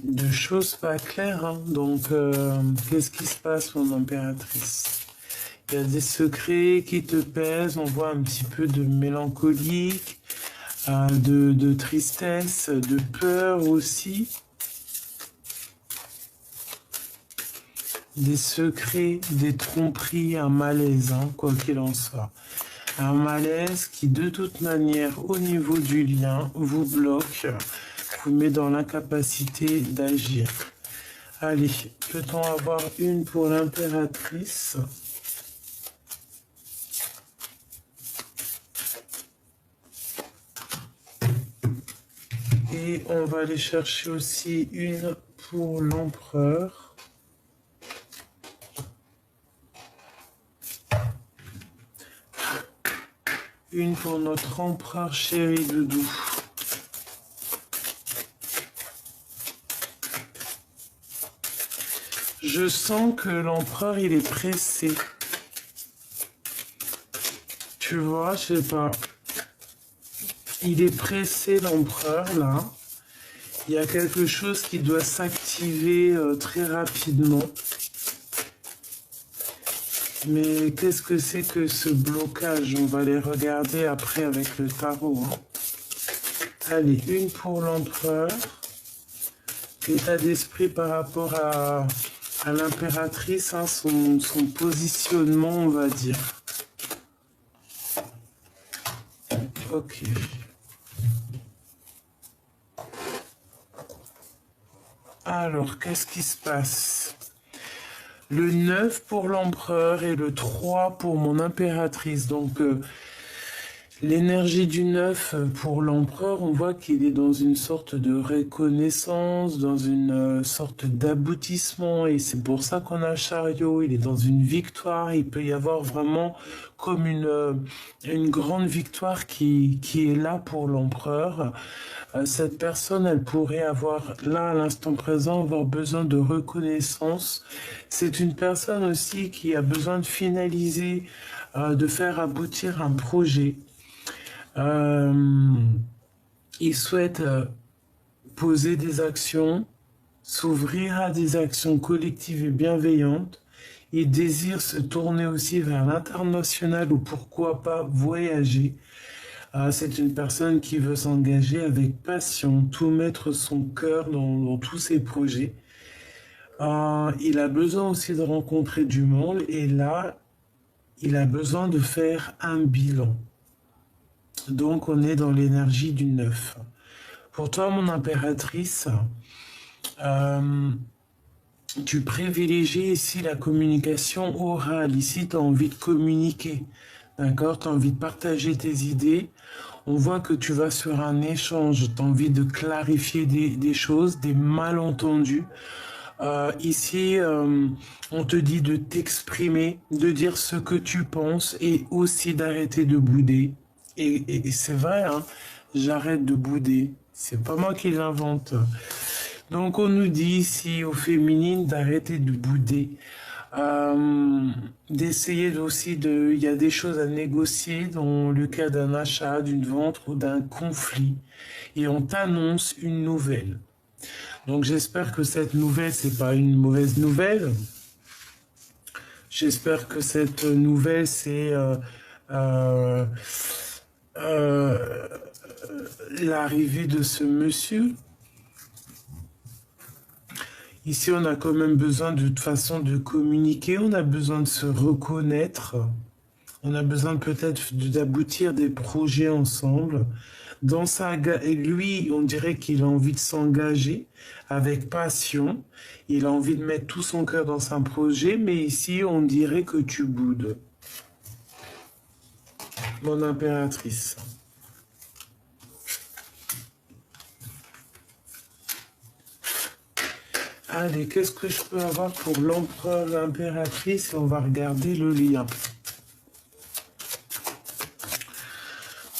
de choses pas claires, hein. Donc, qu'est-ce qui se passe, mon impératrice? Il y a des secrets qui te pèsent, on voit un petit peu de mélancolie, de tristesse, de peur aussi. Des secrets, des tromperies, un malaise, hein, quoi qu'il en soit. Un malaise qui, de toute manière, au niveau du lien, vous bloque, vous met dans l'incapacité d'agir. Allez, peut-on avoir une pour l'impératrice? Et on va aller chercher aussi une pour l'empereur. Une pour notre empereur chéri doudou. Je sens que l'empereur, il est pressé. Tu vois, je sais pas. Il est pressé, l'empereur, là. Il y a quelque chose qui doit s'activer très rapidement. Mais qu'est-ce que c'est que ce blocage? On va les regarder après avec le tarot, hein. Allez, une pour l'empereur. État d'esprit par rapport à l'impératrice, hein, son positionnement, on va dire. Ok. Alors, qu'est-ce qui se passe? Le 9 pour l'empereur et le 3 pour mon impératrice. Donc, l'énergie du 9 pour l'empereur, on voit qu'il est dans une sorte de reconnaissance, dans une sorte d'aboutissement. Et c'est pour ça qu'on a chariot. Il est dans une victoire. Il peut y avoir vraiment comme une grande victoire qui est là pour l'empereur. Cette personne, elle pourrait avoir, là, à l'instant présent, avoir besoin de reconnaissance. C'est une personne aussi qui a besoin de finaliser, de faire aboutir un projet. Il souhaite poser des actions, s'ouvrir à des actions collectives et bienveillantes. Il désire se tourner aussi vers l'international ou pourquoi pas voyager. C'est une personne qui veut s'engager avec passion, tout mettre son cœur dans tous ses projets. Il a besoin aussi de rencontrer du monde et là, il a besoin de faire un bilan. Donc, on est dans l'énergie du 9. Pour toi, mon impératrice, tu privilégies ici la communication orale. Ici, tu as envie de communiquer. D'accord? Tu as envie de partager tes idées. On voit que tu vas sur un échange. Tu as envie de clarifier des choses, des malentendus. Ici, on te dit de t'exprimer, de dire ce que tu penses et aussi d'arrêter de bouder. Et c'est vrai, hein, j'arrête de bouder. C'est pas moi qui l'invente. Donc on nous dit ici aux féminines d'arrêter de bouder. D'essayer aussi il y a des choses à négocier dans le cas d'un achat, d'une vente ou d'un conflit. Et on t'annonce une nouvelle. Donc j'espère que cette nouvelle, c'est pas une mauvaise nouvelle. J'espère que cette nouvelle, c'est l'arrivée de ce monsieur. Ici, on a quand même besoin de toute façon de communiquer, on a besoin de se reconnaître, on a besoin peut-être d'aboutir des projets ensemble. Lui, on dirait qu'il a envie de s'engager avec passion, il a envie de mettre tout son cœur dans un projet, mais ici, on dirait que tu boudes. Mon impératrice. Allez, qu'est-ce que je peux avoir pour l'empereur, l'impératrice? On va regarder le lien.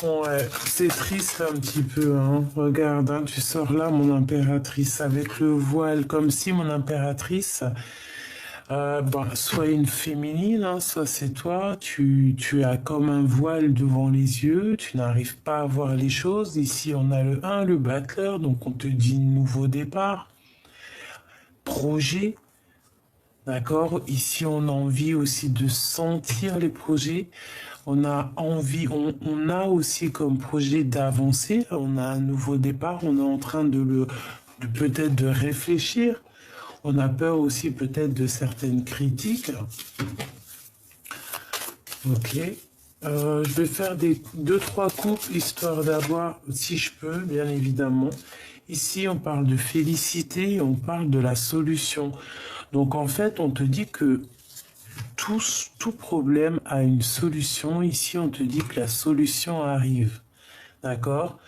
Ouais, c'est triste un petit peu, hein. Regarde, hein, tu sors là, mon impératrice, avec le voile, comme si mon impératrice, soit une féminine, hein, soit c'est toi, tu as comme un voile devant les yeux, tu n'arrives pas à voir les choses. Ici, on a le 1, le battleur, donc on te dit nouveau départ. projets. D'accord? Ici, on a envie aussi de sentir les projets. On a envie, on a aussi comme projet d'avancer. On a un nouveau départ. On est en train de peut-être de réfléchir. On a peur aussi peut-être de certaines critiques. Ok. Je vais faire des 2-3 couples, histoire d'avoir, si je peux, bien évidemment. Ici, on parle de félicité, on parle de la solution. Donc, en fait, on te dit que tout problème a une solution. Ici, on te dit que la solution arrive. D'accord?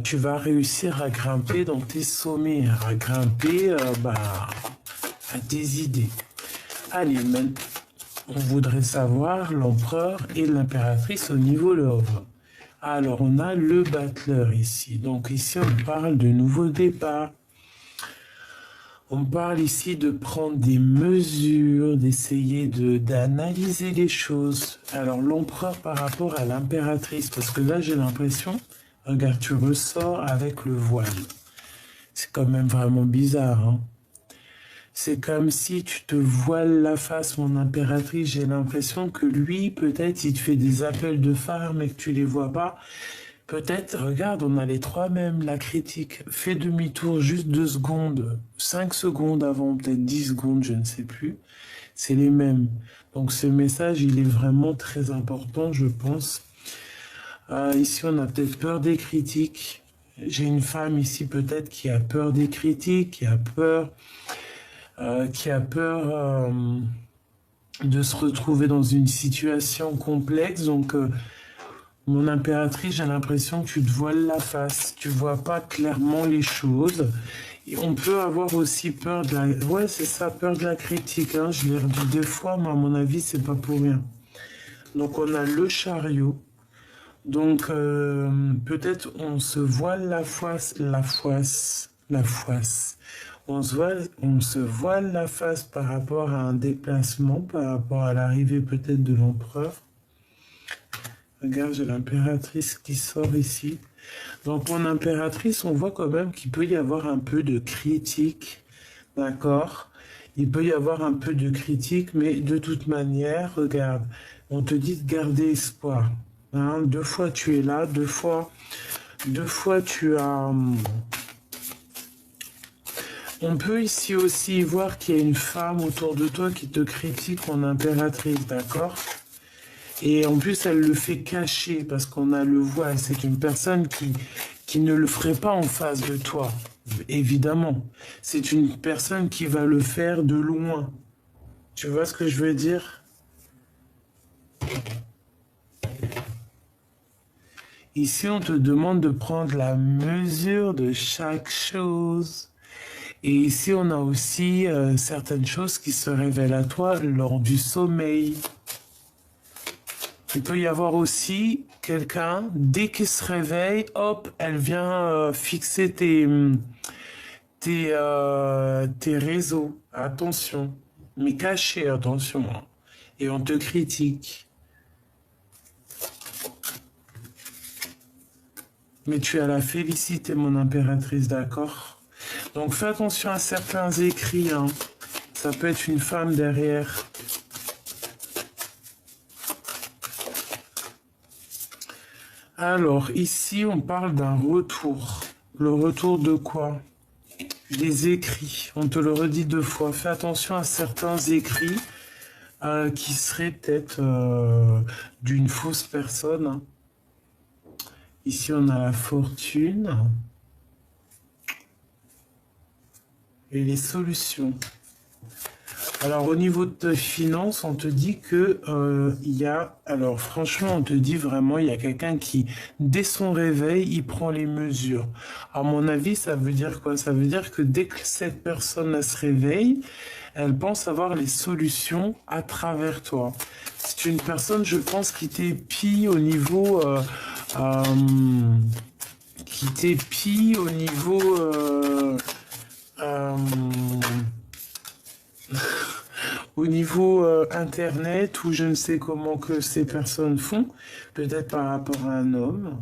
Tu vas réussir à grimper dans tes sommets, à grimper à tes idées. Allez, maintenant. On voudrait savoir l'empereur et l'impératrice au niveau love. Alors, on a le battleur ici. Donc, ici, on parle de nouveau départ. On parle ici de prendre des mesures, d'essayer d'analyser les choses. Alors, l'empereur par rapport à l'impératrice, parce que là, j'ai l'impression, regarde, tu ressors avec le voile. C'est quand même vraiment bizarre, hein. C'est comme si tu te voiles la face, mon impératrice. J'ai l'impression que lui, peut-être, il te fait des appels de phare, mais que tu les vois pas. Peut-être, regarde, on a les trois mêmes, la critique. Fais demi-tour, juste 2 secondes, 5 secondes avant, peut-être 10 secondes, je ne sais plus. C'est les mêmes. Donc ce message, il est vraiment très important, je pense. Ici, on a peut-être peur des critiques. J'ai une femme ici, peut-être, qui a peur des critiques, qui a peur de se retrouver dans une situation complexe. Donc, mon impératrice, j'ai l'impression que tu te voiles la face. Tu vois pas clairement les choses. Et on peut avoir aussi peur de la... Ouais, c'est ça, peur de la critique. Hein. Je l'ai redit 2 fois, mais à mon avis, c'est pas pour rien. Donc, on a le chariot. Donc, peut-être on se voile la foisse. On se voile la face par rapport à un déplacement, par rapport à l'arrivée peut-être de l'empereur. Regarde, j'ai l'impératrice qui sort ici. Donc, mon impératrice, on voit quand même qu'il peut y avoir un peu de critique. D'accord? Il peut y avoir un peu de critique, mais de toute manière, regarde, on te dit de garder espoir. Hein? 2 fois tu es là, 2 fois tu as... On peut ici aussi voir qu'il y a une femme autour de toi qui te critique en impératrice, d'accord? Et en plus, elle le fait cacher parce qu'on a le voile. C'est une personne qui ne le ferait pas en face de toi, évidemment. C'est une personne qui va le faire de loin. Tu vois ce que je veux dire? Ici, on te demande de prendre la mesure de chaque chose. Et ici, on a aussi certaines choses qui se révèlent à toi lors du sommeil. Il peut y avoir aussi quelqu'un, dès qu'il se réveille, hop, elle vient fixer tes réseaux. Attention, mais caché, attention. Hein. Et on te critique. Mais tu as la félicité, mon impératrice, d'accord? Donc fais attention à certains écrits. Hein. Ça peut être une femme derrière. Alors, ici, on parle d'un retour. Le retour de quoi? Des écrits. On te le redit 2 fois. Fais attention à certains écrits qui seraient peut-être d'une fausse personne. Hein. Ici, on a la fortune. Et les solutions. Alors, au niveau de tes finances, on te dit que il y a... Alors, franchement, on te dit vraiment, il y a quelqu'un qui, dès son réveil, il prend les mesures. À mon avis, ça veut dire quoi? Ça veut dire que dès que cette personne elle se réveille, elle pense avoir les solutions à travers toi. C'est une personne, je pense, qui t'épie au niveau... qui t'épie au niveau... au niveau internet, ou je ne sais comment que ces personnes font, peut-être par rapport à un homme.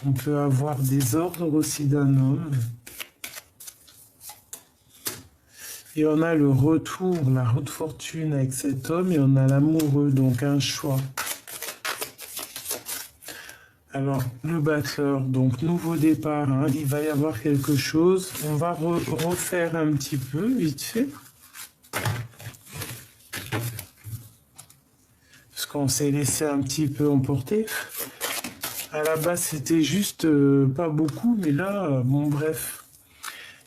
On peut avoir des ordres aussi d'un homme. Et on a le retour, la roue de fortune avec cet homme, et on a l'amoureux, donc un choix. Alors, le battleur, donc nouveau départ, hein, il va y avoir quelque chose. On va refaire un petit peu, vite fait. Parce qu'on s'est laissé un petit peu emporter. À la base, c'était juste pas beaucoup, mais là, bon, bref.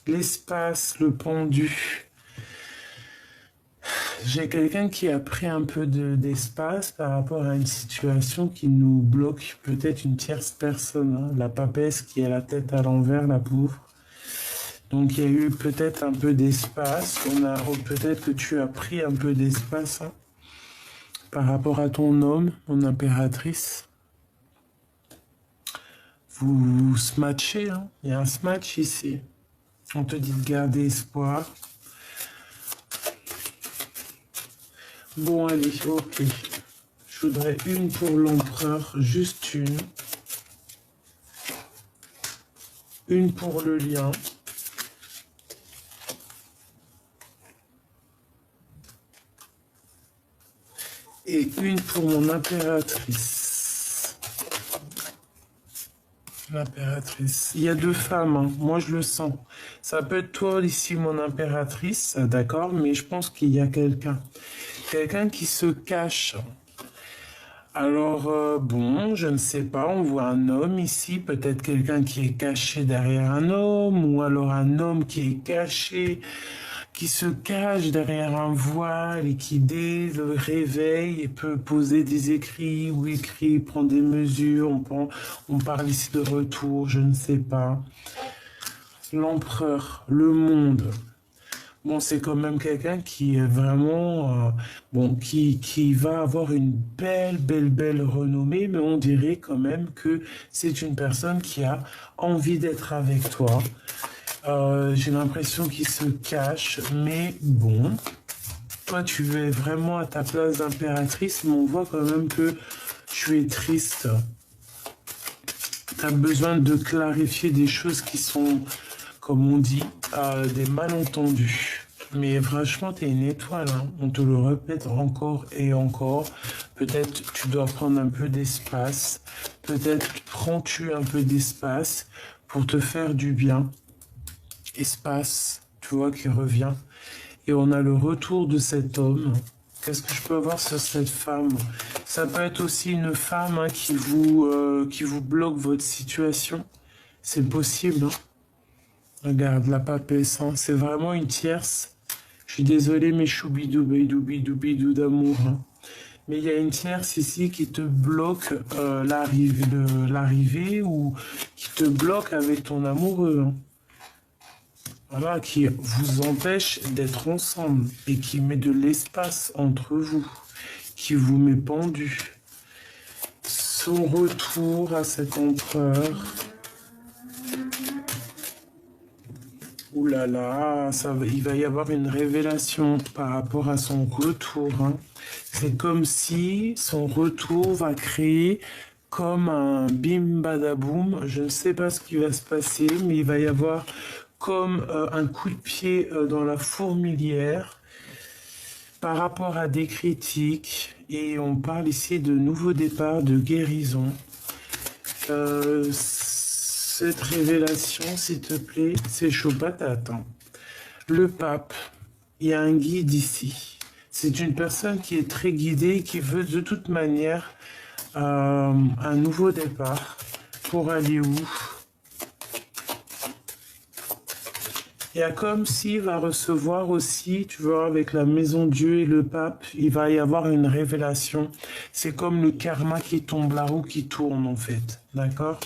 L'espace, le pendu. J'ai quelqu'un qui a pris un peu d'espace par rapport à une situation qui nous bloque, peut-être une tierce personne, hein, la papesse qui a la tête à l'envers, la pauvre. Donc il y a eu peut-être un peu d'espace, peut-être que tu as pris un peu d'espace hein, par rapport à ton homme, mon impératrice. Vous smatchez, hein, il y a un smatch ici. On te dit de garder espoir. Bon, allez, ok. Je voudrais une pour l'empereur, juste une. Une pour le lien. Et une pour mon impératrice. L'impératrice. Il y a deux femmes, hein. Moi je le sens. Ça peut être toi ici, mon impératrice, d'accord, mais je pense qu'il y a quelqu'un. Quelqu'un qui se cache. Alors, bon, je ne sais pas, on voit un homme ici, peut-être quelqu'un qui est caché derrière un homme, ou alors un homme qui est caché, qui se cache derrière un voile et qui, dès le réveil, peut poser des écrits ou écrire, prendre des mesures, on parle ici de retour, je ne sais pas. L'empereur, le monde. Bon, c'est quand même quelqu'un qui est vraiment, bon, qui va avoir une belle renommée, mais on dirait quand même que c'est une personne qui a envie d'être avec toi. J'ai l'impression qu'il se cache, mais bon, toi tu es vraiment à ta place d'impératrice, mais on voit quand même que tu es triste. Tu as besoin de clarifier des choses qui sont, comme on dit, des malentendus. Mais franchement, tu es une étoile, hein. On te le répète encore et encore. Peut-être tu dois prendre un peu d'espace. Peut-être prends-tu un peu d'espace pour te faire du bien. Espace, tu vois, qui revient. Et on a le retour de cet homme. Qu'est-ce que je peux avoir sur cette femme? Ça peut être aussi une femme hein, qui vous bloque votre situation. C'est possible, hein. Regarde, la papesse, hein. C'est vraiment une tierce. Je suis désolé, mes choubidou d'amour. Hein. Mais il y a une tierce ici qui te bloque l'arrivée ou qui te bloque avec ton amoureux. Hein. Voilà, qui vous empêche d'être ensemble et qui met de l'espace entre vous, qui vous met pendu. Son retour à cet empereur. Ouh là là, il va y avoir une révélation par rapport à son retour. Hein. C'est comme si son retour va créer comme un bim badaboum. Je ne sais pas ce qui va se passer, mais il va y avoir comme un coup de pied dans la fourmilière par rapport à des critiques. Et on parle ici de nouveau départ, de guérison. Cette révélation, s'il te plaît, c'est chaud patate. Hein. Le pape, il y a un guide ici. C'est une personne qui est très guidée, qui veut de toute manière un nouveau départ. Pour aller où? Il y a comme s'il va recevoir aussi, tu vois, avec la maison Dieu et le pape, il va y avoir une révélation. C'est comme le karma qui tombe, la roue qui tourne en fait, d'accord?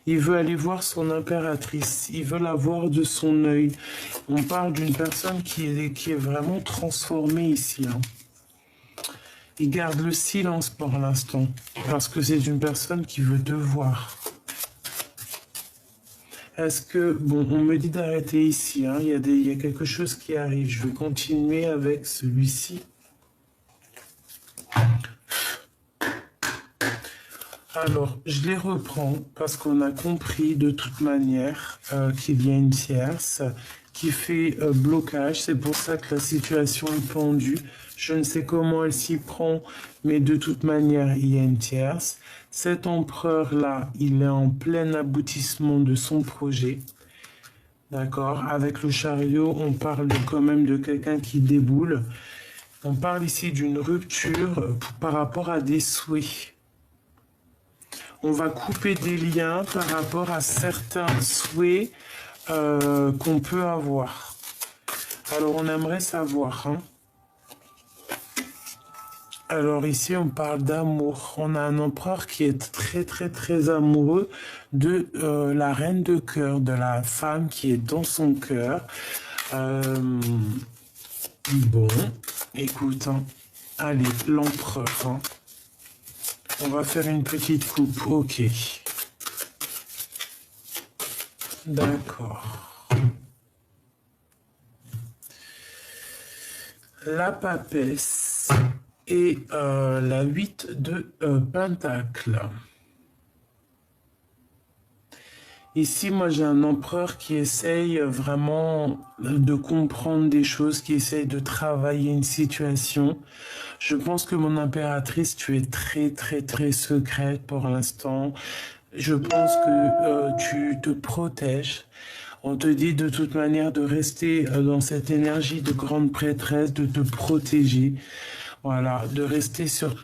Il veut aller voir son impératrice, il veut la voir de son œil. On parle d'une personne qui est vraiment transformée ici. Hein. Il garde le silence pour l'instant, parce que c'est une personne qui veut te voir. Est-ce que... Bon, on me dit d'arrêter ici, hein. Il y a quelque chose qui arrive. Je vais continuer avec celui-ci. Alors, je les reprends parce qu'on a compris de toute manière qu'il y a une tierce qui fait blocage. C'est pour ça que la situation est pendue. Je ne sais comment elle s'y prend, mais de toute manière, il y a une tierce. Cet empereur-là, il est en plein aboutissement de son projet. D'accord? Avec le chariot, on parle quand même de quelqu'un qui déboule. On parle ici d'une rupture par rapport à des souhaits. On va couper des liens par rapport à certains souhaits qu'on peut avoir. Alors, on aimerait savoir. Hein. Alors, ici, on parle d'amour. On a un empereur qui est très, très, très amoureux de la reine de cœur, de la femme qui est dans son cœur. Bon, écoute, hein. Allez, l'empereur. Hein. On va faire une petite coupe, ok. D'accord. La papesse et la 8 de Pentacle. Ici, moi, j'ai un empereur qui essaye vraiment de comprendre des choses, qui essaye de travailler une situation. Je pense que mon impératrice, tu es très, très, très secrète pour l'instant. Je pense que tu te protèges. On te dit de toute manière de rester dans cette énergie de grande prêtresse, de te protéger. Voilà, de rester sur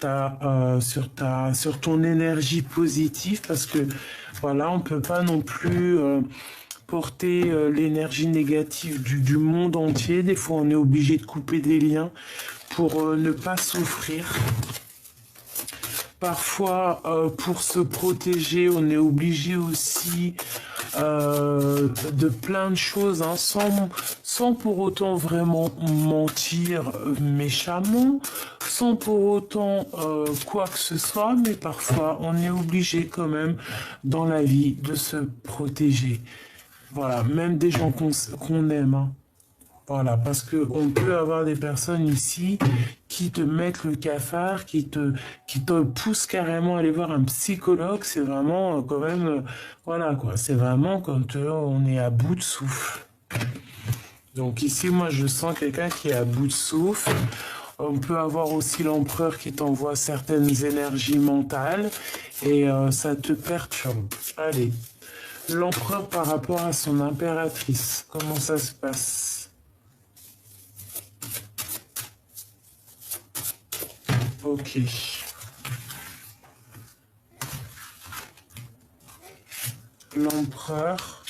ton énergie positive parce que voilà, on peut pas non plus porter l'énergie négative du monde entier. Des fois, on est obligé de couper des liens pour ne pas souffrir. Parfois, pour se protéger, on est obligé aussi de plein de choses, hein, sans pour autant vraiment mentir méchamment, sans pour autant quoi que ce soit, mais parfois on est obligé quand même dans la vie de se protéger. Voilà, même des gens qu'on aime. Hein. Voilà, parce que on peut avoir des personnes ici qui te mettent le cafard, qui te poussent carrément à aller voir un psychologue. C'est vraiment quand même, voilà quoi. C'est vraiment quand on est à bout de souffle. Donc ici, moi, je sens quelqu'un qui est à bout de souffle. On peut avoir aussi l'empereur qui t'envoie certaines énergies mentales et ça te perturbe. Allez, l'empereur par rapport à son impératrice, comment ça se passe? Ok. L'empereur,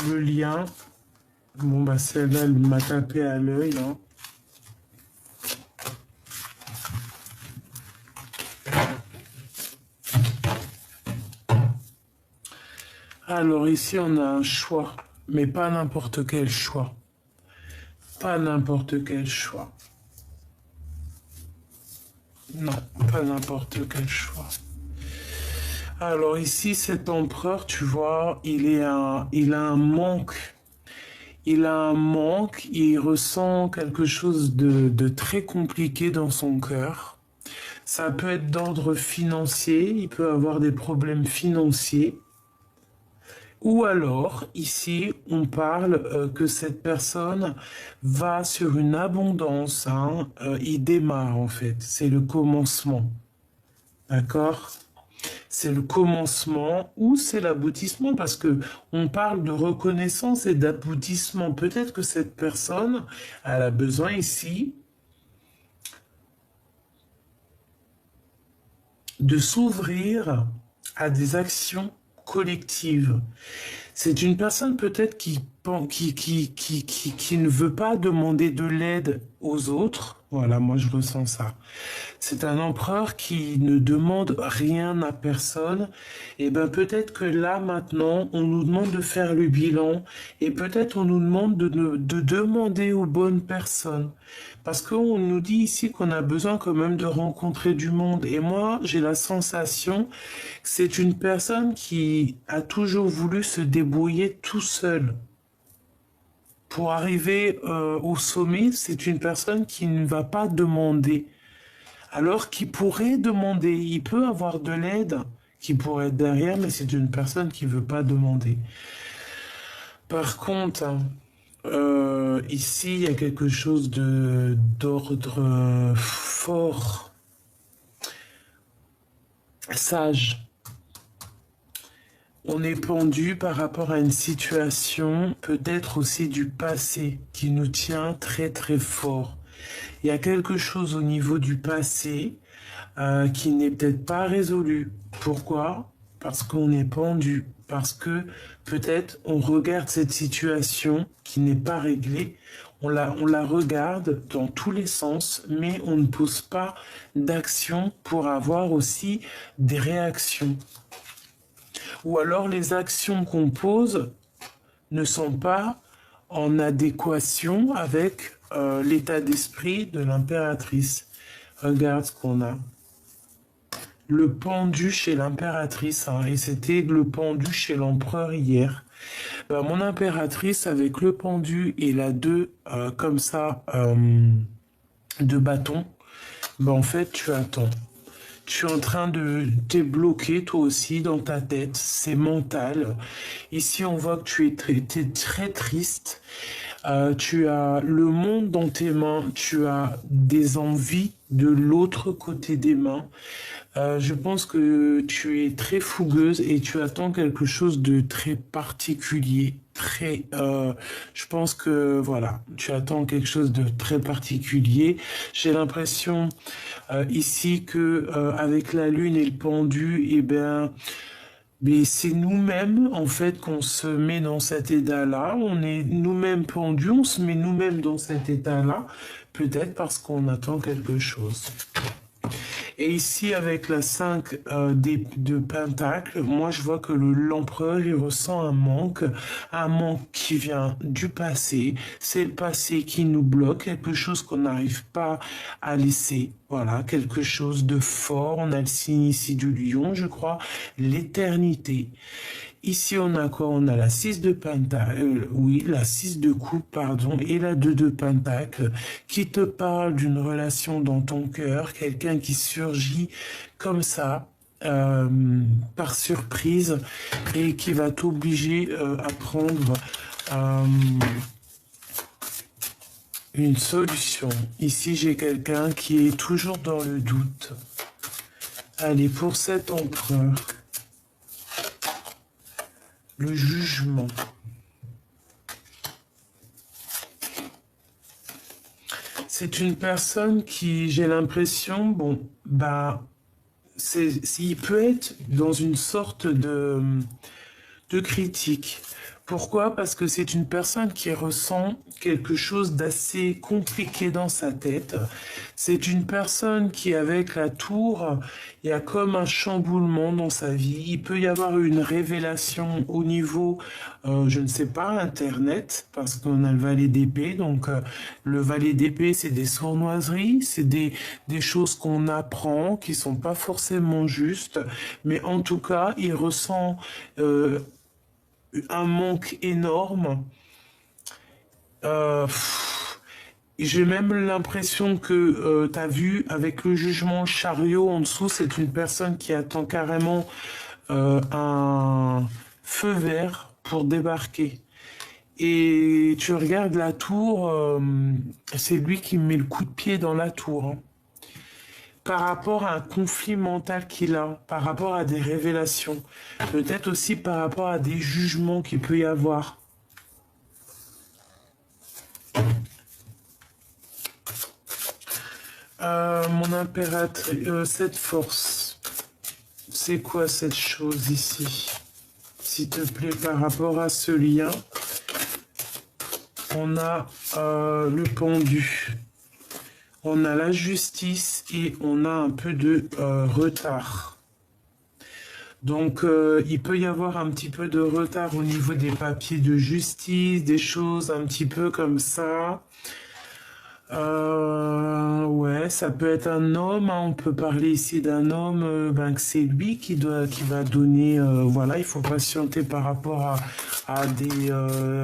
le lien. Bon, bah celle-là, elle m'a tapé à l'œil. Hein. Alors ici, on a un choix, mais pas n'importe quel choix. Pas n'importe quel choix. Non, pas n'importe quel choix. Alors ici, cet empereur, tu vois, il a un manque. Il a un manque, il ressent quelque chose de très compliqué dans son cœur. Ça peut être d'ordre financier, il peut avoir des problèmes financiers. Ou alors, ici, on parle que cette personne va sur une abondance. Hein, il démarre, en fait. C'est le commencement. D'accord? C'est le commencement ou c'est l'aboutissement parce que on parle de reconnaissance et d'aboutissement. Peut-être que cette personne, elle a besoin ici de s'ouvrir à des actions collectives. C'est une personne peut-être qui ne veut pas demander de l'aide aux autres. Voilà, moi je ressens ça. C'est un empereur qui ne demande rien à personne. Et ben peut-être que là maintenant, on nous demande de faire le bilan et peut-être on nous demande de demander aux bonnes personnes. Parce qu'on nous dit ici qu'on a besoin quand même de rencontrer du monde. Et moi, j'ai la sensation que c'est une personne qui a toujours voulu se débrouiller tout seul. Pour arriver au sommet, c'est une personne qui ne va pas demander. Alors qu'il pourrait demander, il peut avoir de l'aide qui pourrait être derrière, mais c'est une personne qui veut pas demander. Par contre, ici, il y a quelque chose d'ordre fort, sage. On est pendu par rapport à une situation, peut-être aussi du passé, qui nous tient très très fort. Il y a quelque chose au niveau du passé qui n'est peut-être pas résolu. Pourquoi? Parce qu'on est pendu. Parce que peut-être on regarde cette situation qui n'est pas réglée, on la regarde dans tous les sens, mais on ne pose pas d'action pour avoir aussi des réactions. Ou alors les actions qu'on pose ne sont pas en adéquation avec l'état d'esprit de l'impératrice. Regarde ce qu'on a. Le pendu chez l'impératrice, hein, et c'était le pendu chez l'empereur hier. Ben, mon impératrice avec le pendu et la 2 comme ça de bâton, ben, en fait tu attends. Tu es en train de t'es bloqué toi aussi dans ta tête, c'est mental. Ici on voit que t'es très triste. Tu as le monde dans tes mains, tu as des envies de l'autre côté des mains. Je pense que tu es très fougueuse et tu attends quelque chose de très particulier. Je pense que voilà, tu attends quelque chose de très particulier. J'ai l'impression ici que avec la lune et le pendu, eh ben, mais c'est nous-mêmes en fait qu'on se met dans cet état-là. On est nous-mêmes pendus, on se met nous-mêmes dans cet état-là, peut-être parce qu'on attend quelque chose. Et ici, avec la 5 de Pentacle, moi je vois que l'empereur, il ressent un manque qui vient du passé. C'est le passé qui nous bloque, quelque chose qu'on n'arrive pas à laisser. Voilà, quelque chose de fort. On a le signe ici du lion, je crois, l'éternité. Ici, on a quoi? On a la 6 de pentacle, oui, la 6 de coupe, pardon, et la 2 de pentacle, qui te parle d'une relation dans ton cœur, quelqu'un qui surgit comme ça, par surprise, et qui va t'obliger à prendre une solution. Ici, j'ai quelqu'un qui est toujours dans le doute. Allez, pour cet empereur, le jugement. C'est une personne qui, j'ai l'impression, bon, bah, il peut être dans une sorte de critique. Pourquoi? Parce que c'est une personne qui ressent quelque chose d'assez compliqué dans sa tête. C'est une personne qui, avec la tour, il y a comme un chamboulement dans sa vie. Il peut y avoir une révélation au niveau, je ne sais pas, Internet, parce qu'on a le valet d'épée. Donc, le valet d'épée, c'est des sournoiseries, c'est des choses qu'on apprend, qui sont pas forcément justes. Mais en tout cas, il ressent un manque énorme. J'ai même l'impression que tu as vu avec le jugement chariot en dessous, c'est une personne qui attend carrément un feu vert pour débarquer. Et tu regardes la tour, c'est lui qui met le coup de pied dans la tour, hein. Par rapport à un conflit mental qu'il a, par rapport à des révélations, peut-être aussi par rapport à des jugements qu'il peut y avoir. Mon impératrice, cette force, c'est quoi cette chose ici? S'il te plaît, par rapport à ce lien, on a le pendu. On a la justice et on a un peu de retard. Donc, il peut y avoir un petit peu de retard au niveau des papiers de justice, des choses un petit peu comme ça. Ouais, ça peut être un homme, hein, on peut parler ici d'un homme, ben, que c'est lui qui va donner, voilà, il faut patienter par rapport à des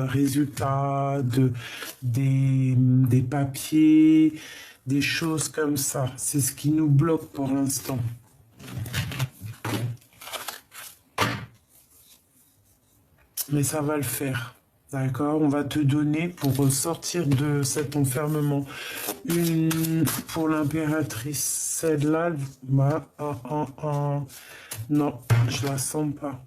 résultats, des papiers, des choses comme ça. C'est ce qui nous bloque pour l'instant. mais ça va le faire. D'accord? On va te donner, pour sortir de cet enfermement, pour l'impératrice. Celle-là, bah, non, je la sens pas.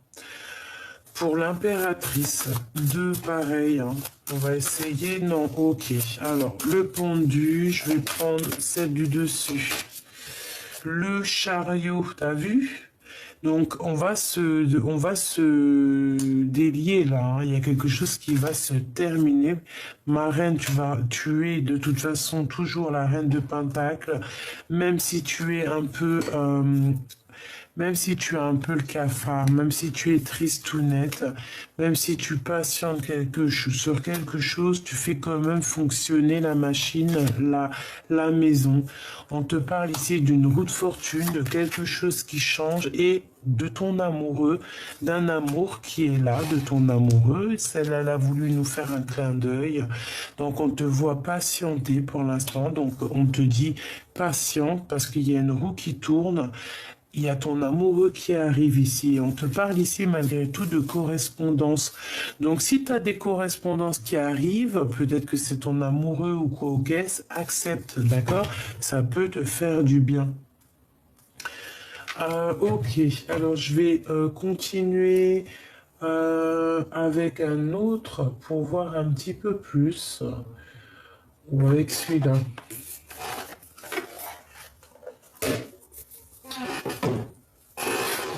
Pour l'impératrice, deux pareils. Hein. On va essayer. Non, ok. Alors, le pendu, je vais prendre celle du dessus. Le chariot, t'as vu? Donc, on va se délier là. Hein. Il y a quelque chose qui va se terminer. Ma reine, tu es de toute façon toujours la reine de Pentacle, même si tu es un peu, même si tu as un peu le cafard, même si tu es tristounette, même si tu patientes sur quelque chose, tu fais quand même fonctionner la machine, la maison. On te parle ici d'une roue de fortune, de quelque chose qui change et de ton amoureux, d'un amour qui est là, de ton amoureux. Celle-là, elle a voulu nous faire un clin d'œil. Donc, on te voit patienter pour l'instant. Donc, on te dit patiente parce qu'il y a une roue qui tourne. Il y a ton amoureux qui arrive ici. On te parle ici malgré tout de correspondance. Donc si tu as des correspondances qui arrivent, peut-être que c'est ton amoureux ou quoi au caisse, accepte, d'accord? Ça peut te faire du bien. Ok, alors je vais continuer avec un autre pour voir un petit peu plus. Ou avec celui-là.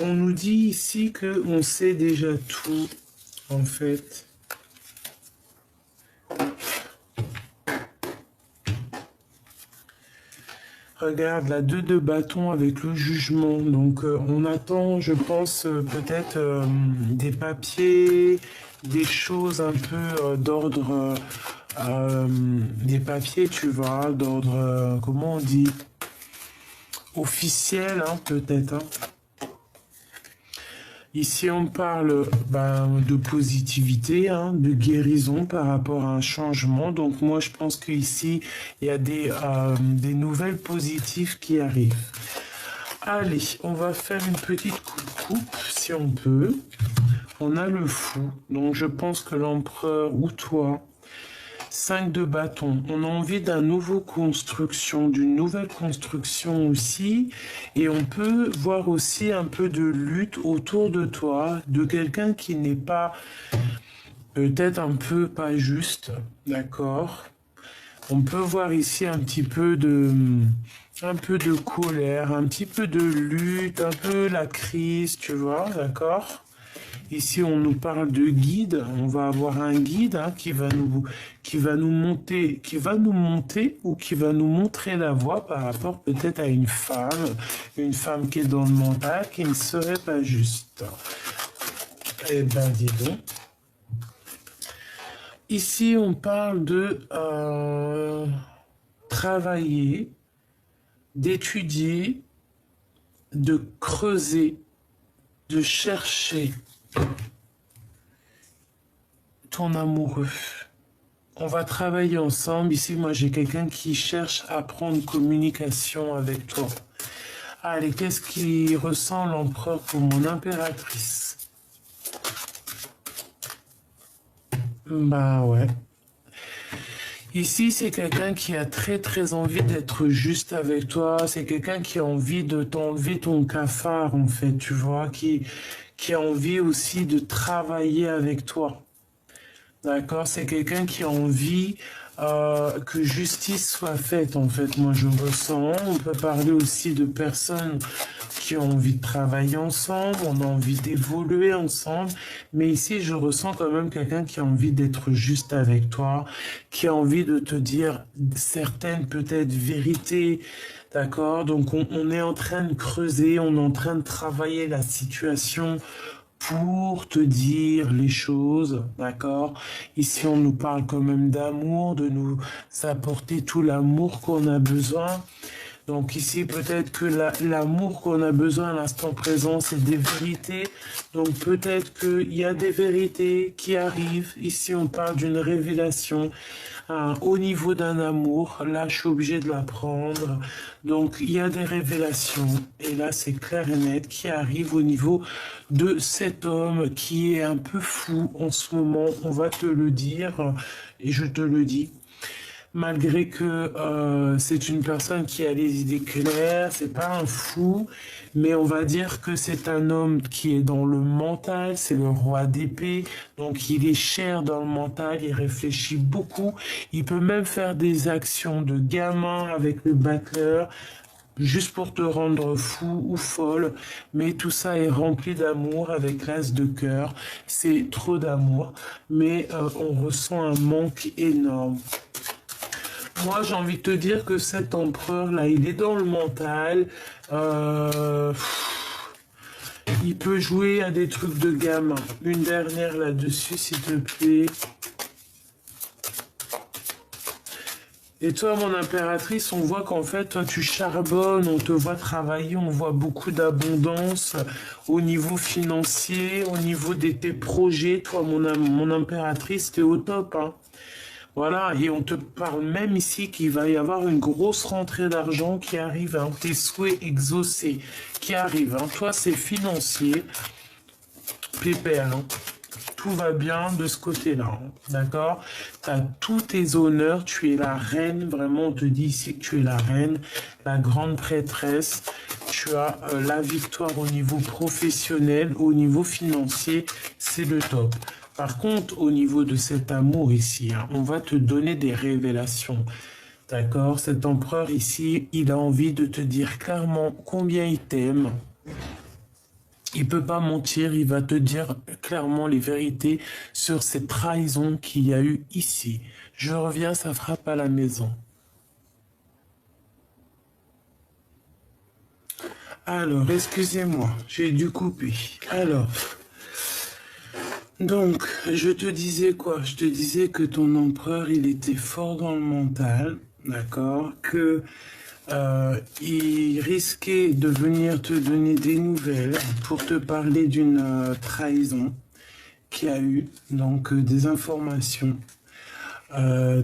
On nous dit ici qu'on sait déjà tout, en fait. Regarde, la 2 de bâton avec le jugement. Donc, on attend, je pense, peut-être des papiers, des choses un peu d'ordre... des papiers, tu vois, d'ordre... comment on dit? Officiel, hein, peut-être, hein. Ici, on parle de positivité, hein, de guérison par rapport à un changement. Donc, moi, je pense qu'ici, il y a des nouvelles positives qui arrivent. Allez, on va faire une petite coupe, si on peut. On a le fou. Donc, je pense que l'empereur ou toi... 5 de bâton, on a envie d'une nouvelle construction aussi, et on peut voir aussi un peu de lutte autour de toi, de quelqu'un qui n'est pas, peut-être un peu pas juste, d'accord? On peut voir ici un peu de colère, un petit peu de lutte, un peu la crise, tu vois, d'accord? Ici, on nous parle de guide. On va avoir un guide hein, qui va nous monter ou qui va nous montrer la voie par rapport peut-être à une femme qui est dans le mental, qui ne serait pas juste. Eh ben, dis donc. Ici, on parle de travailler, d'étudier, de creuser, de chercher ton amoureux. On va travailler ensemble. Ici, moi, j'ai quelqu'un qui cherche à prendre communication avec toi. Allez, qu'est-ce qui ressent l'empereur pour mon impératrice? Bah ouais. Ici, c'est quelqu'un qui a très très envie d'être juste avec toi. C'est quelqu'un qui a envie de t'enlever ton cafard, en fait, tu vois, qui a envie aussi de travailler avec toi. D'accord? C'est quelqu'un qui a envie que justice soit faite, en fait. Moi, je ressens. On peut parler aussi de personnes qui ont envie de travailler ensemble, on a envie d'évoluer ensemble. Mais ici, je ressens quand même quelqu'un qui a envie d'être juste avec toi, qui a envie de te dire certaines peut-être vérités. D'accord? Donc, on est en train de creuser, on est en train de travailler la situation pour te dire les choses, d'accord? Ici, on nous parle quand même d'amour, de nous apporter tout l'amour qu'on a besoin. Donc ici, peut-être que l'amour qu'on a besoin à l'instant présent, c'est des vérités. Donc peut-être qu'il y a des vérités qui arrivent. Ici, on parle d'une révélation au niveau d'un amour. Là, je suis obligé de l'apprendre. Donc il y a des révélations. Et là, c'est clair et net qui arrive au niveau de cet homme qui est un peu fou en ce moment. On va te le dire et je te le dis. Malgré que c'est une personne qui a les idées claires, c'est pas un fou, mais on va dire que c'est un homme qui est dans le mental, c'est le roi d'épée, donc il est cher dans le mental, il réfléchit beaucoup, il peut même faire des actions de gamin avec le battleur, juste pour te rendre fou ou folle, mais tout ça est rempli d'amour avec l'as de cœur, c'est trop d'amour, mais on ressent un manque énorme. Moi, j'ai envie de te dire que cet empereur-là, il est dans le mental. Il peut jouer à des trucs de gamin. Une dernière là-dessus, s'il te plaît. Et toi, mon impératrice, on voit qu'en fait, toi, tu charbonnes, on te voit travailler, on voit beaucoup d'abondance au niveau financier, au niveau de tes projets. Toi, mon impératrice, t'es au top, hein. Voilà, et on te parle même ici qu'il va y avoir une grosse rentrée d'argent qui arrive, hein, tes souhaits exaucés qui arrivent. Hein. Toi, c'est financier, pépère, hein. Tout va bien de ce côté-là, hein, d'accord? Tu as tous tes honneurs, tu es la reine, vraiment, on te dit ici que tu es la reine, la grande prêtresse. Tu as la victoire au niveau professionnel, au niveau financier, c'est le top. Par contre, au niveau de cet amour ici, hein, on va te donner des révélations. D'accord? Cet empereur ici, il a envie de te dire clairement combien il t'aime. Il peut pas mentir, il va te dire clairement les vérités sur cette trahison qu'il y a eu ici. Je reviens, ça frappe à la maison. Alors, excusez-moi, j'ai dû couper. Alors... Donc, je te disais quoi? Je te disais que ton empereur, il était fort dans le mental, d'accord? Que il risquait de venir te donner des nouvelles pour te parler d'une trahison qu'il y a eu, donc des informations,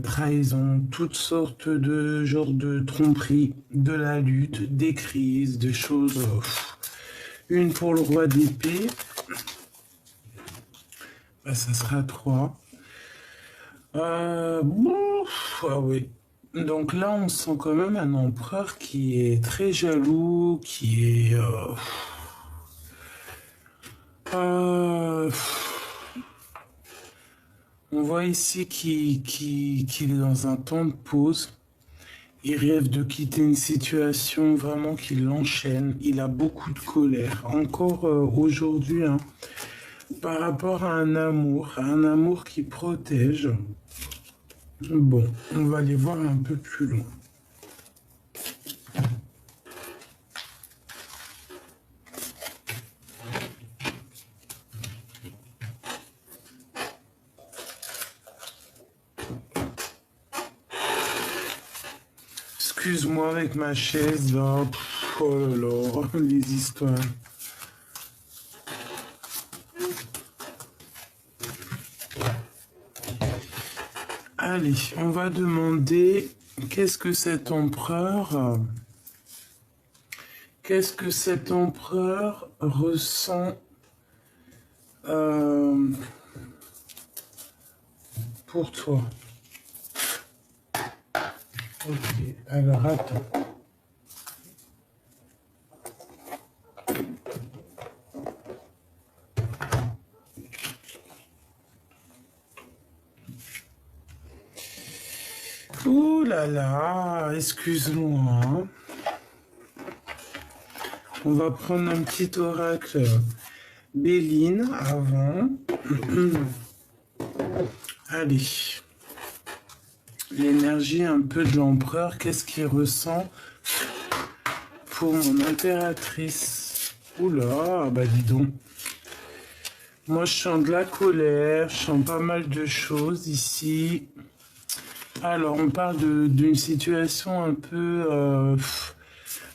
trahison, toutes sortes de genres de tromperies, de la lutte, des crises, des choses. Une pour le roi d'épée. Ça sera 3. Bon, ah oui. Donc là, on sent quand même un empereur qui est très jaloux, qui est... on voit ici qu'il est dans un temps de pause. Il rêve de quitter une situation vraiment qui l'enchaîne. Il a beaucoup de colère. Encore aujourd'hui, hein, par rapport à un amour qui protège. Bon, on va aller voir un peu plus loin. Excuse-moi avec ma chaise, là. Oh là là, les histoires. Allez, on va demander qu'est-ce que cet empereur ressent pour toi. Ok, alors attends. Ouh là là, excuse-moi. Hein. On va prendre un petit oracle Béline avant. Allez. L'énergie un peu de l'empereur, qu'est-ce qu'il ressent pour mon impératrice? Oula, bah dis donc. Moi, je sens de la colère, je sens pas mal de choses ici. Alors, on parle d'une situation un peu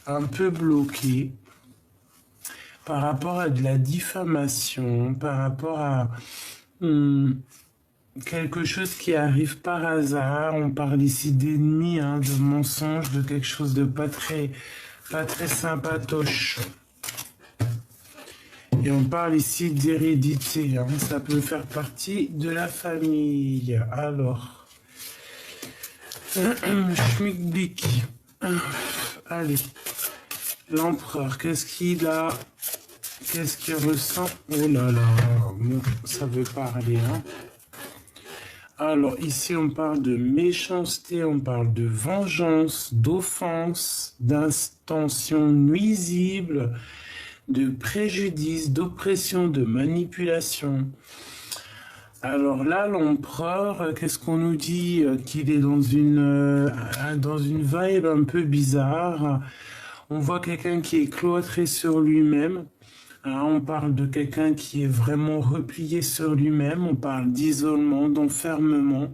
un peu bloqué par rapport à de la diffamation, par rapport à quelque chose qui arrive par hasard. On parle ici d'ennemis, hein, de mensonges, de quelque chose de pas très sympatoche. Et on parle ici d'hérédité, hein. Ça peut faire partie de la famille. Alors, schmilblick. Allez, l'empereur, qu'est-ce qu'il a? Qu'est-ce qu'il ressent? Oh là là, bon, ça veut parler, hein. Alors, ici, on parle de méchanceté, on parle de vengeance, d'offense, d'intention nuisible, de préjudice, d'oppression, de manipulation. Alors là, l'empereur, qu'est-ce qu'on nous dit? Qu'il est dans une vibe un peu bizarre. On voit quelqu'un qui est cloîtré sur lui-même. Alors, on parle de quelqu'un qui est vraiment replié sur lui-même. On parle d'isolement, d'enfermement.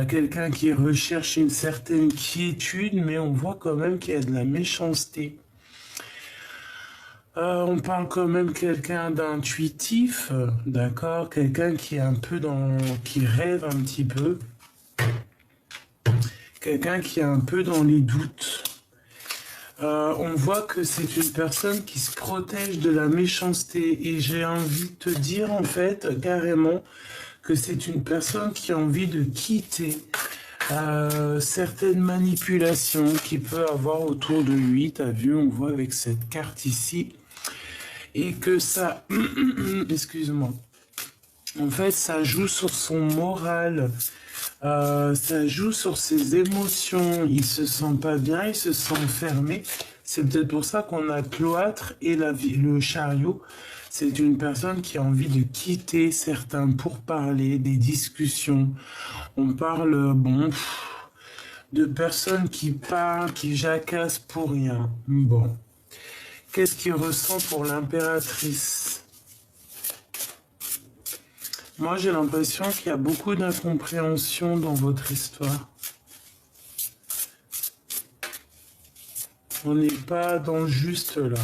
Quelqu'un qui recherche une certaine quiétude, mais on voit quand même qu'il y a de la méchanceté. On parle quand même quelqu'un d'intuitif, d'accord, quelqu'un qui est un peu qui rêve un petit peu, quelqu'un qui est un peu dans les doutes. On voit que c'est une personne qui se protège de la méchanceté et j'ai envie de te dire en fait carrément que c'est une personne qui a envie de quitter certaines manipulations qu'il peut avoir autour de lui. T'as vu, on voit avec cette carte ici. Et que ça, excuse-moi, en fait, ça joue sur son moral, ça joue sur ses émotions, il se sent pas bien, il se sent fermé. C'est peut-être pour ça qu'on a cloître et le chariot. C'est une personne qui a envie de quitter certains pourparlers, des discussions. On parle, bon, de personnes qui parlent, qui jacassent pour rien. Bon. Qu'est-ce qu'il ressent pour l'impératrice? Moi, j'ai l'impression qu'il y a beaucoup d'incompréhension dans votre histoire. On n'est pas dans le juste là.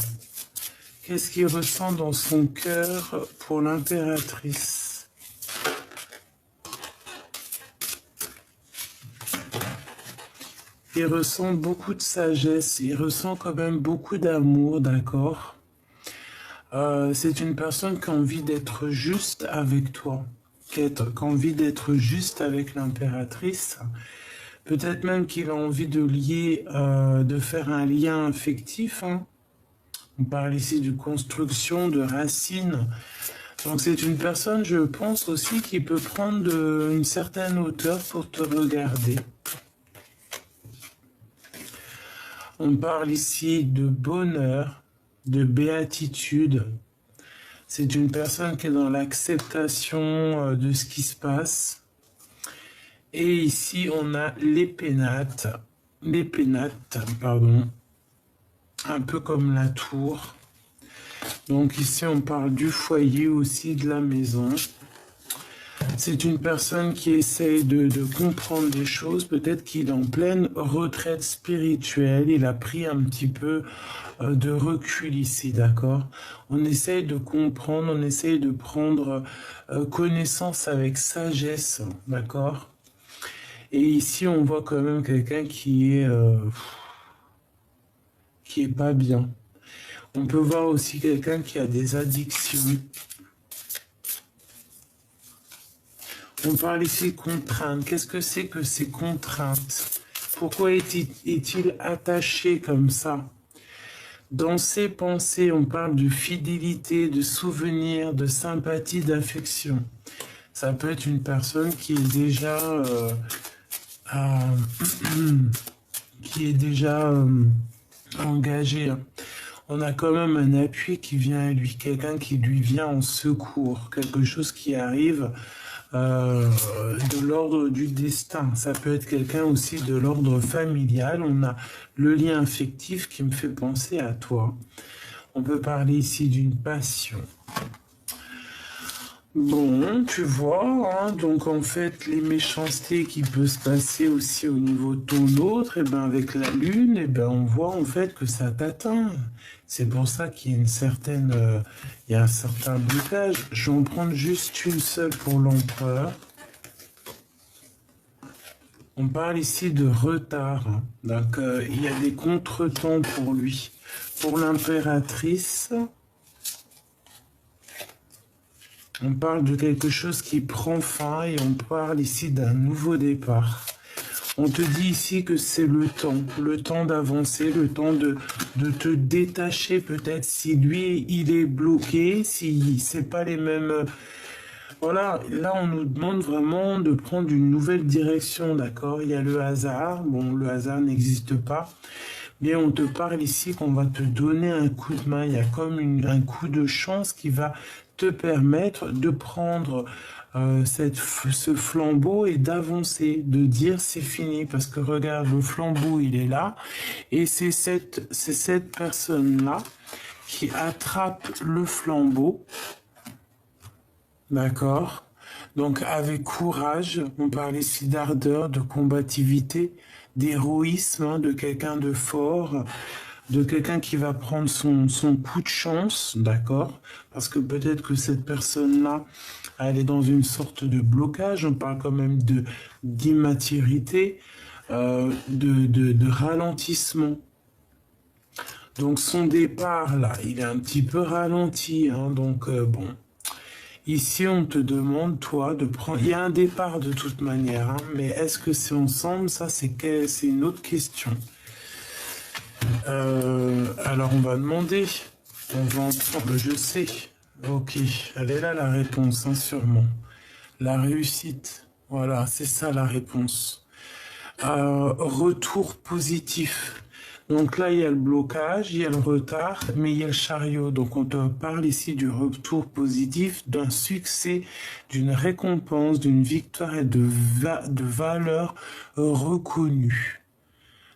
Qu'est-ce qu'il ressent dans son cœur pour l'impératrice? Il ressent beaucoup de sagesse, il ressent quand même beaucoup d'amour, d'accord? C'est une personne qui a envie d'être juste avec toi, qui a envie d'être juste avec l'impératrice. Peut-être même qu'il a envie de lier, de faire un lien affectif, hein. On parle ici de construction, de racines. Donc c'est une personne, je pense aussi, qui peut prendre une certaine hauteur pour te regarder. On parle ici de bonheur, de béatitude. C'est une personne qui est dans l'acceptation de ce qui se passe. Et ici, on a les pénates, pardon, un peu comme la tour. Donc ici, on parle du foyer aussi, de la maison. C'est une personne qui essaye de comprendre des choses. Peut-être qu'il est en pleine retraite spirituelle. Il a pris un petit peu de recul ici, d'accord? On essaye de comprendre, on essaye de prendre connaissance avec sagesse, d'accord? Et ici, on voit quand même quelqu'un qui est pas bien. On peut voir aussi quelqu'un qui a des addictions. On parle ici de contraintes. Qu'est-ce que c'est que ces contraintes? Pourquoi est-il attaché comme ça? Dans ses pensées, on parle de fidélité, de souvenir, de sympathie, d'affection. Ça peut être une personne qui est déjà engagée. On a quand même un appui qui vient à lui, quelqu'un qui lui vient en secours, quelque chose qui arrive de l'ordre du destin. Ça peut être quelqu'un aussi de l'ordre familial. On a le lien affectif qui me fait penser à toi. On peut parler ici d'une passion. Bon, tu vois, hein, donc en fait, les méchancetés qui peuvent se passer aussi au niveau de ton autre, et ben avec la lune, et ben on voit en fait que ça t'atteint. C'est pour ça qu'il y a une certaine, il y a un certain blocage. Je vais en prendre juste une seule pour l'empereur. On parle ici de retard, hein. Donc il y a des contretemps pour lui. Pour l'impératrice, on parle de quelque chose qui prend fin et on parle ici d'un nouveau départ. On te dit ici que c'est le temps d'avancer, le temps de te détacher peut-être si lui il est bloqué, si c'est pas les mêmes. Voilà, là on nous demande vraiment de prendre une nouvelle direction, d'accord? Il y a le hasard, bon le hasard n'existe pas, mais on te parle ici qu'on va te donner un coup de main, il y a comme un coup de chance qui va te permettre de prendre ce flambeau et d'avancer, de dire c'est fini, parce que regarde, le flambeau il est là, et c'est cette personne-là qui attrape le flambeau. D'accord. Donc avec courage, on parle ici d'ardeur, de combativité, d'héroïsme, hein, de quelqu'un de fort, de quelqu'un qui va prendre son coup de chance, d'accord? Parce que peut-être que cette personne-là, elle est dans une sorte de blocage, on parle quand même d'immaturité, de ralentissement. Donc son départ, là, il est un petit peu ralenti, hein, donc bon. Ici, on te demande, toi, de prendre... Il y a un départ de toute manière, hein, mais est-ce que c'est ensemble? Ça, c'est une autre question. Alors, on va demander. On va en prendre... Je sais. Ok, elle est là, la réponse, hein, sûrement. La réussite. Voilà, c'est ça, la réponse. Retour positif. Donc là, il y a le blocage, il y a le retard, mais il y a le chariot. Donc on te parle ici du retour positif, d'un succès, d'une récompense, d'une victoire et de valeur reconnue.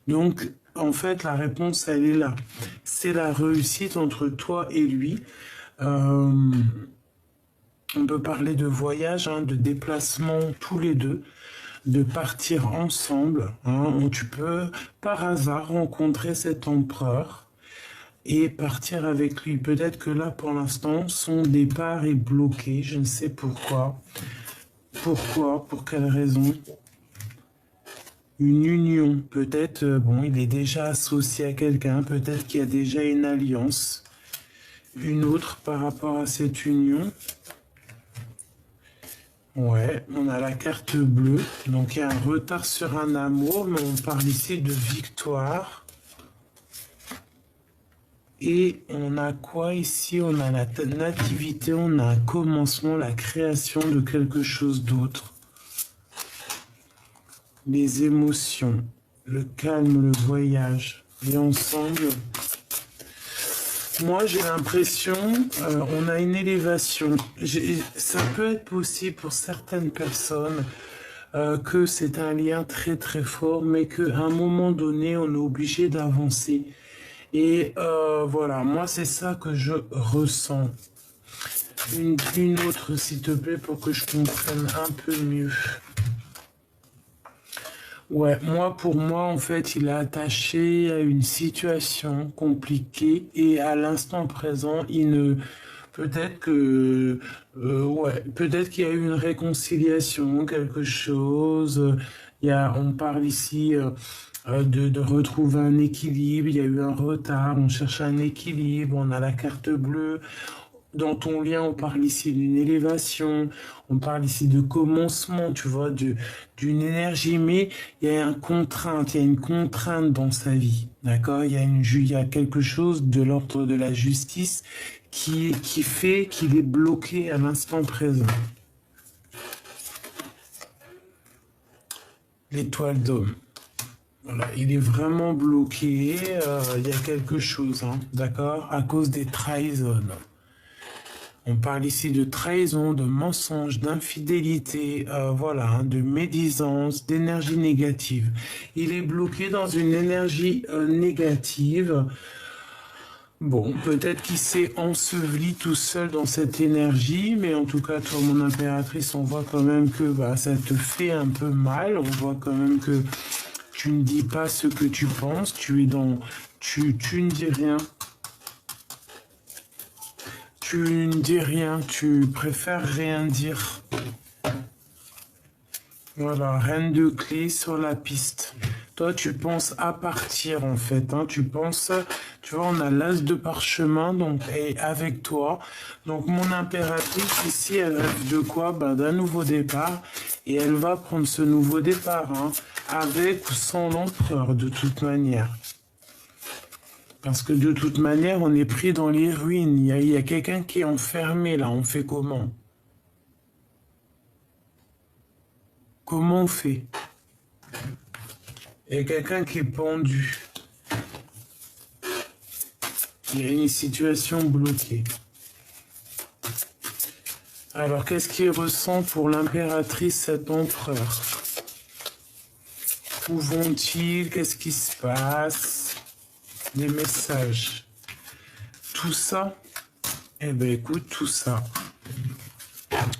Donc en fait, la réponse, elle est là. C'est la réussite entre toi et lui. On peut parler de voyage, hein, de déplacement tous les deux, de partir ensemble, hein, où tu peux par hasard rencontrer cet empereur et partir avec lui. Peut-être que là, pour l'instant, son départ est bloqué, je ne sais pourquoi. Pourquoi? Pour quelle raison? Une union, peut-être, bon, il est déjà associé à quelqu'un, peut-être qu'il y a déjà une alliance, une autre par rapport à cette union. Ouais, on a la carte bleue, donc il y a un retard sur un amour, mais on parle ici de victoire. Et on a quoi ici? On a la nativité, on a un commencement, la création de quelque chose d'autre. Les émotions, le calme, le voyage. Et ensemble, moi j'ai l'impression, on a une élévation. Ça peut être possible pour certaines personnes que c'est un lien très très fort, mais qu'à un moment donné, on est obligé d'avancer. Et voilà, moi c'est ça que je ressens. Une autre, s'il te plaît, pour que je comprenne un peu mieux. Ouais, pour moi, en fait, il est attaché à une situation compliquée et à l'instant présent, il ne... Peut-être que... ouais, peut-être qu'il y a eu une réconciliation, quelque chose. On parle ici de retrouver un équilibre. Il y a eu un retard, on cherche un équilibre, on a la carte bleue. Dans ton lien, on parle ici d'une élévation, on parle ici de commencement, tu vois, d'une énergie, mais il y a il y a une contrainte dans sa vie, d'accord? Il y a quelque chose de l'ordre de la justice qui fait qu'il est bloqué à l'instant présent. L'étoile d'homme. Voilà, il est vraiment bloqué, il y a quelque chose, hein, d'accord? À cause des trahisons. On parle ici de trahison, de mensonge, d'infidélité, voilà, hein, de médisance, d'énergie négative. Il est bloqué dans une énergie négative. Bon, peut-être qu'il s'est enseveli tout seul dans cette énergie, mais en tout cas, toi, mon impératrice, on voit quand même que bah, ça te fait un peu mal. On voit quand même que tu ne dis pas ce que tu penses. Tu es dans... Tu ne dis rien. Tu ne dis rien. Tu préfères rien dire. Voilà, reine de clé sur la piste. Toi, tu penses à partir, en fait. Hein. Tu penses, tu vois, on a l'as de parchemin, donc, et avec toi. Donc, mon impératrice, ici, elle rêve de quoi? Ben, d'un nouveau départ. Et elle va prendre ce nouveau départ, hein, avec ou sans l'empereur, de toute manière. Parce que de toute manière, on est pris dans les ruines. Il y a quelqu'un qui est enfermé, là. On fait comment? Comment on fait? Il y a quelqu'un qui est pendu. Il y a une situation bloquée. Alors, qu'est-ce qu'il ressent pour l'impératrice, cet empereur? Où vont-ils? Qu'est-ce qui se passe? Des messages. Tout ça? Eh bien, écoute, tout ça.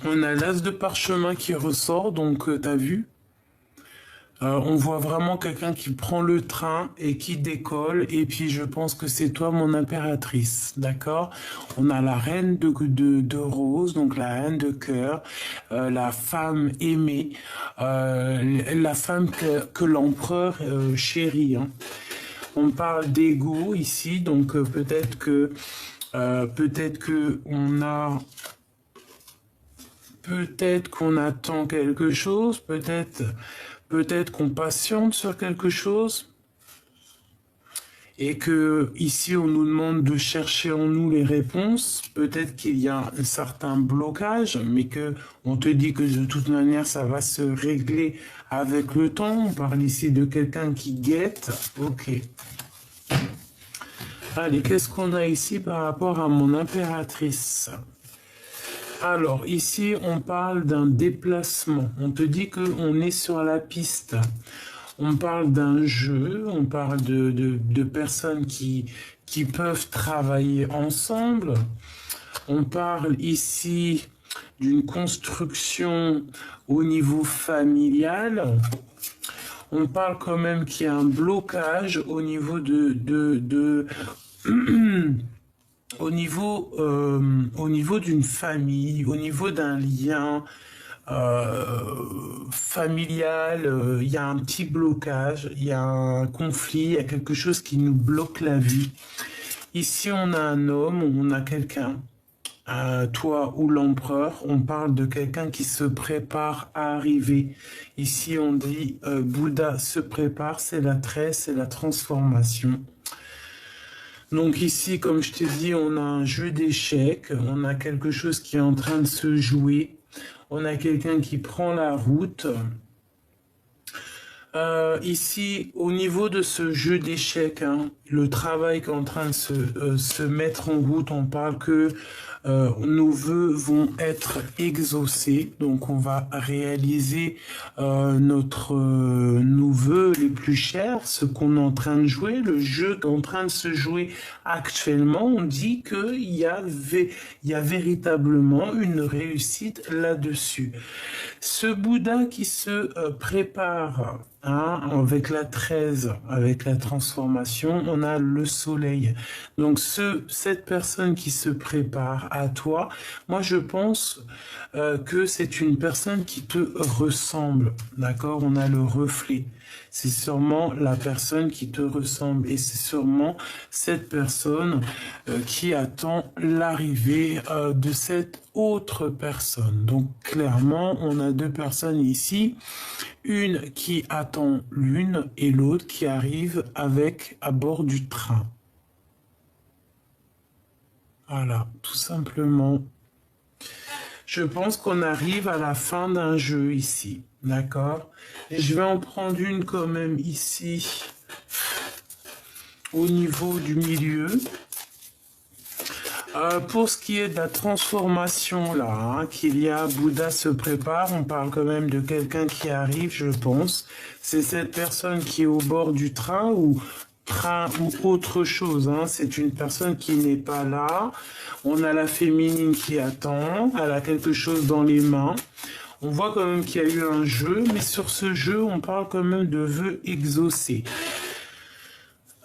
On a l'as de parchemin qui ressort, donc t'as vu? On voit vraiment quelqu'un qui prend le train et qui décolle. Et puis, je pense que c'est toi, mon impératrice. D'accord? On a la reine de rose, donc la reine de cœur, la femme aimée, la femme que l'empereur chérit. Hein. On parle d'ego ici, donc peut-être que on a... Peut-être qu'on attend quelque chose, peut-être qu'on patiente sur quelque chose, et que ici on nous demande de chercher en nous les réponses. Peut-être qu'il y a un certain blocage, mais que on te dit que de toute manière ça va se régler avec le temps. On parle ici de quelqu'un qui guette. Ok. Allez, qu'est-ce qu'on a ici par rapport à mon impératrice? Alors, ici, on parle d'un déplacement. On te dit qu'on est sur la piste. On parle d'un jeu, on parle de personnes qui peuvent travailler ensemble. On parle ici d'une construction au niveau familial. On parle quand même qu'il y a un blocage au niveau au niveau d'une famille, au niveau d'un lien familial, il y a un petit blocage, il y a un conflit, il y a quelque chose qui nous bloque la vie. Ici, on a un homme, on a quelqu'un, toi ou l'empereur, on parle de quelqu'un qui se prépare à arriver. Ici, on dit Bouddha se prépare, c'est la tresse, c'est la transformation. Donc ici, comme je t'ai dit, on a un jeu d'échecs, on a quelque chose qui est en train de se jouer, on a quelqu'un qui prend la route. Ici, au niveau de ce jeu d'échecs, hein, le travail qui est en train de se mettre en route, on parle que nos vœux vont être exaucés, donc on va réaliser nos vœux les plus chers, ce qu'on est en train de jouer, le jeu qui est en train de se jouer actuellement. On dit qu'il y a véritablement une réussite là-dessus. Ce Bouddha qui se prépare, hein, avec la 13, avec la transformation, on a le soleil. Donc cette personne qui se prépare à toi, moi je pense que c'est une personne qui te ressemble, d'accord? On a le reflet. C'est sûrement la personne qui te ressemble et c'est sûrement cette personne qui attend l'arrivée de cette autre personne. Donc clairement, on a deux personnes ici, une qui attend l'une et l'autre qui arrive à bord du train. Voilà, tout simplement. Je pense qu'on arrive à la fin d'un jeu ici, d'accord? Et je vais en prendre une quand même ici, au niveau du milieu. Pour ce qui est de la transformation, là, hein, qu'il y a, Bouddha se prépare, on parle quand même de quelqu'un qui arrive, je pense. C'est cette personne qui est au bord du train ou train ou autre chose. Hein. C'est une personne qui n'est pas là. On a la féminine qui attend. Elle a quelque chose dans les mains. On voit quand même qu'il y a eu un jeu, mais sur ce jeu, on parle quand même de vœux exaucés.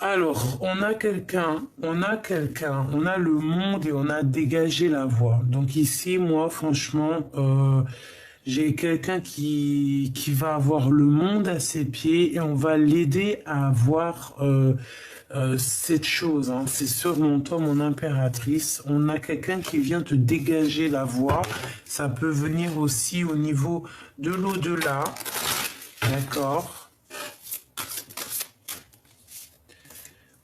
Alors, on a le monde et on a dégagé la voie. Donc ici, moi, franchement, j'ai quelqu'un qui va avoir le monde à ses pieds et on va l'aider à avoir cette chose. Hein. C'est sur mon temps, mon impératrice. On a quelqu'un qui vient te dégager la voie. Ça peut venir aussi au niveau de l'au-delà. D'accord ?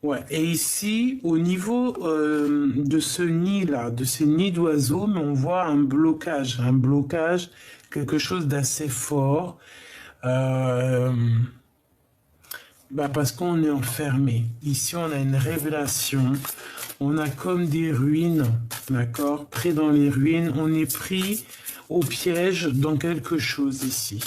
Ouais, et ici, au niveau de ce nid-là, de ces nids d'oiseaux, on voit un blocage, quelque chose d'assez fort, parce qu'on est enfermé. Ici, on a une révélation, on a comme des ruines, d'accord, pris dans les ruines, on est pris au piège dans quelque chose ici.